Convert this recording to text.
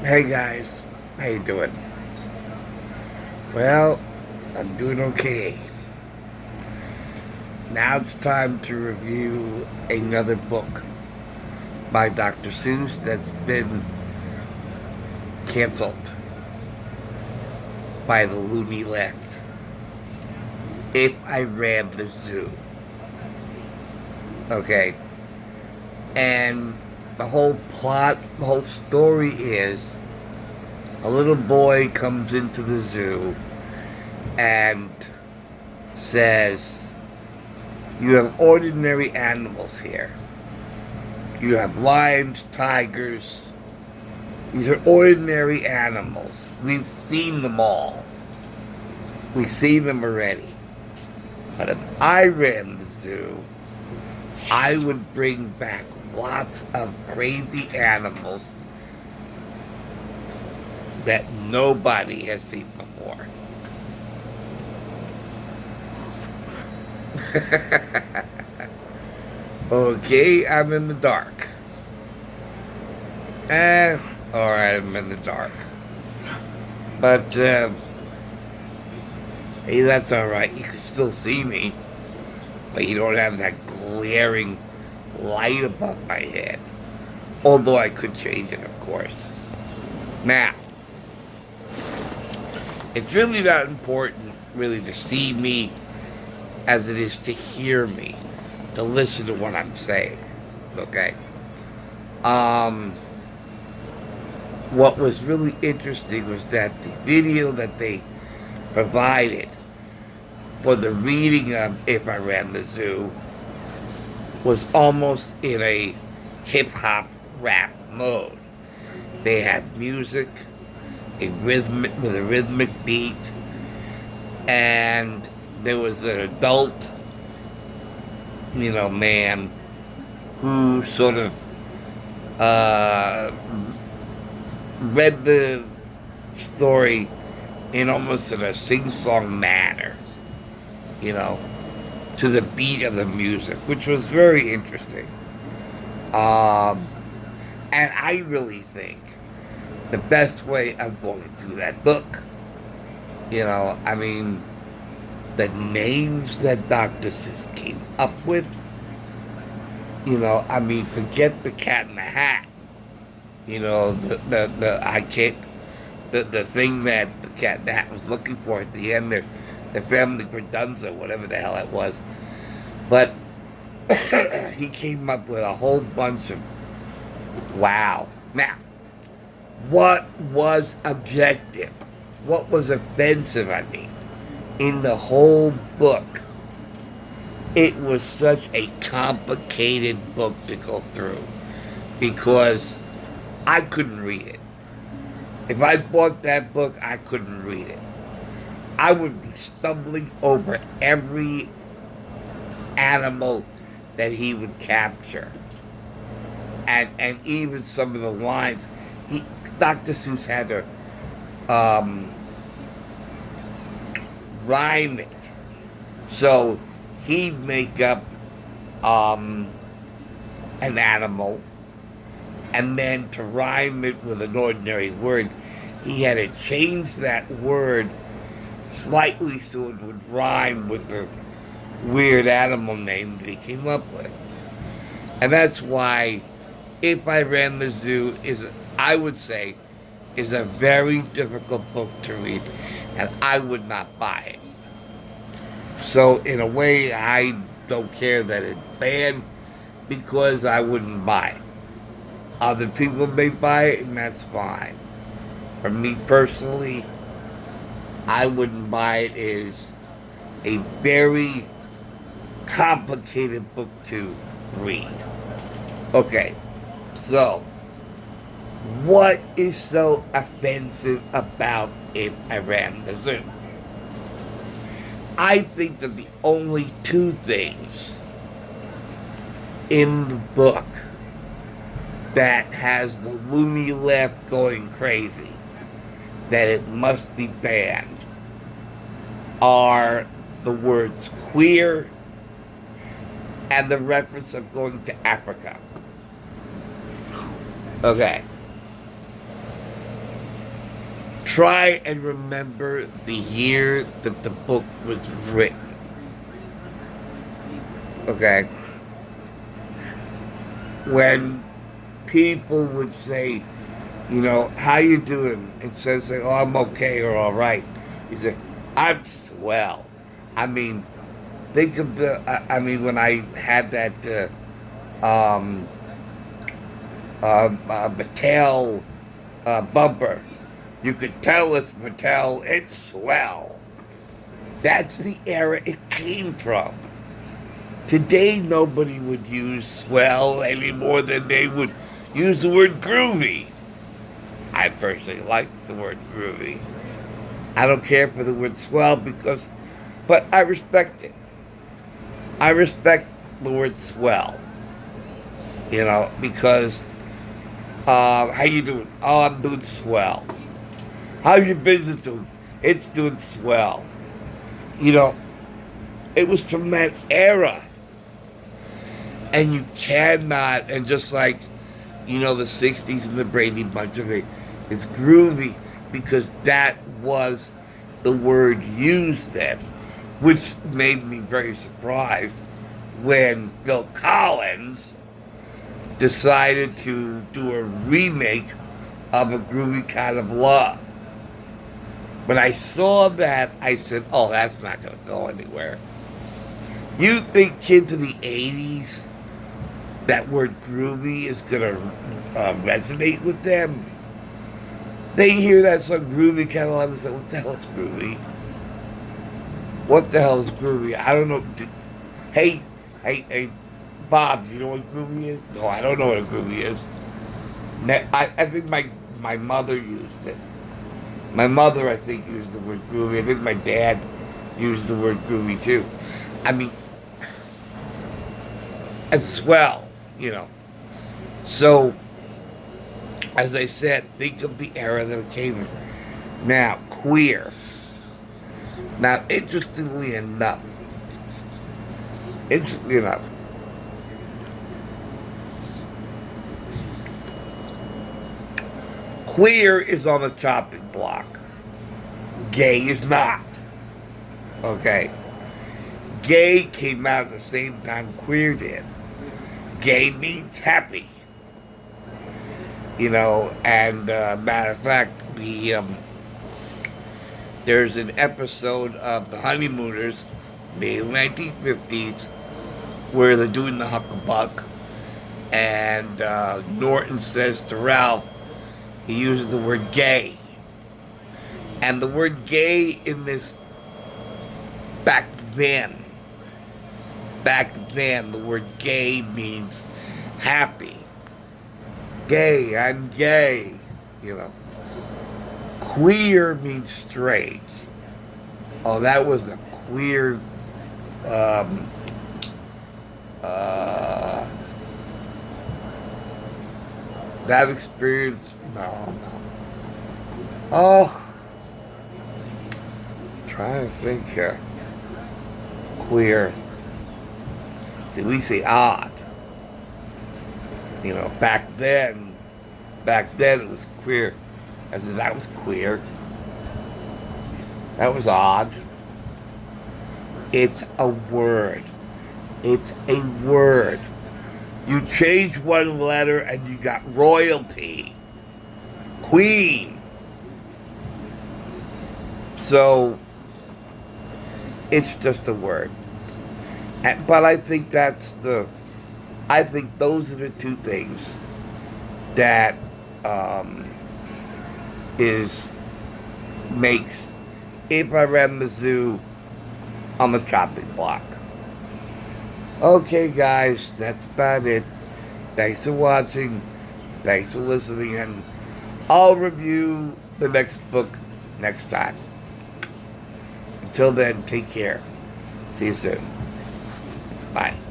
Hey guys, how you doing? Well, I'm doing okay. Now it's time to review another book by Dr. Seuss that's been canceled by the loony left. If I Ran the Zoo. Okay. And the whole plot, the whole story is a little boy comes into the zoo and says, "You have ordinary animals here. You have lions, tigers. These are ordinary animals. We've seen them all. We've seen them already. But if I ran the zoo, I would bring back lots of crazy animals that nobody has seen before." Okay, I'm in the dark. Alright, I'm in the dark. But, hey, that's alright. You can still see me. But you don't have that glaring light above my head. Although I could change it, of course. Now, it's really not important, really, to see me as it is to hear me, to listen to what I'm saying. Okay? What was really interesting was that the video that they provided for the reading of If I Ran the Zoo was almost in a hip-hop rap mode. They had music, with a rhythmic beat, and there was an adult, man who sort of read the story in a sing-song manner, you know, to the beat of the music, which was very interesting. And I really think the best way of going through that book, the names that Dr. Seuss came up with, forget the Cat in the Hat. The thing that the Cat in the Hat was looking for at the end, the family credenza, whatever the hell it was. But he came up with a whole bunch of wow. Now, what was objective? What was offensive, in the whole book? It was such a complicated book to go through because I couldn't read it. If I bought that book, I couldn't read it. I would be stumbling over every animal that he would capture. And even some of the lines, Dr. Seuss had to rhyme it. So he'd make up an animal, and then to rhyme it with an ordinary word, he had to change that word slightly so it would rhyme with the weird animal name that he came up with. And that's why If I Ran the Zoo I would say, is a very difficult book to read, and I would not buy it. So in a way, I don't care that it's banned because I wouldn't buy it. Other people may buy it, and that's fine. For me personally, I wouldn't buy it. It is a very complicated book to read. Okay, so what is so offensive about If I Ran the Zoo? I think that the only two things in the book that has the loony left going crazy, that it must be banned, are the words queer and the reference of going to Africa. Okay. try and remember the year that the book was written. Okay? When people would say, how you doing? Instead of saying, oh, I'm okay or all right. You say, I'm swell. I mean, think of when I had that Mattel bumper. You could tell it's Mattel, it's swell. That's the era it came from. Today, nobody would use swell any more than they would use the word groovy. I personally like the word groovy. I don't care for the word swell but I respect it. I respect the word swell. Because, how you doing? Oh, I'm doing swell. How's your business doing? It's doing swell. It was from that era. And you cannot, and just like, the 60s and the Brady Bunch, it's groovy because that was the word used then, which made me very surprised when Phil Collins decided to do a remake of A Groovy Kind of Love. When I saw that, I said, oh, that's not going to go anywhere. You think kids in the 80s, that word groovy is going to resonate with them? They hear that song, Groovy Kind of Love, and say, what the hell is groovy? What the hell is groovy? I don't know. Hey, Bob, you know what groovy is? No, I don't know what a groovy is. I think my mother used it. My mother, I think, used the word groovy. I think my dad used the word groovy, too. I mean, and swell, So, as I said, think of the era that it came in. Now, queer. Now, interestingly enough, queer is on the chopping block. Gay is not. Okay? Gay came out at the same time queer did. Gay means happy. And matter of fact, there's an episode of The Honeymooners, made in the 1950s, where they're doing the huckabuck, and Norton says to Ralph, he uses the word gay. And the word gay in this, back then, the word gay means happy. Gay, I'm gay, Queer means strange. Oh, that was a queer, that experience, no. Oh, trying to think here. Queer. See, we say odd. Back then it was queer. I said, that was queer. That was odd. It's a word. It's a word. You change one letter and you got royalty. Queen. So, it's just a word. But I think those are the two things that makes If I Ran the Zoo on the chopping block. Okay, guys, that's about it. Thanks for watching. Thanks for listening, and I'll review the next book next time. Until then, take care. See you soon. Bye.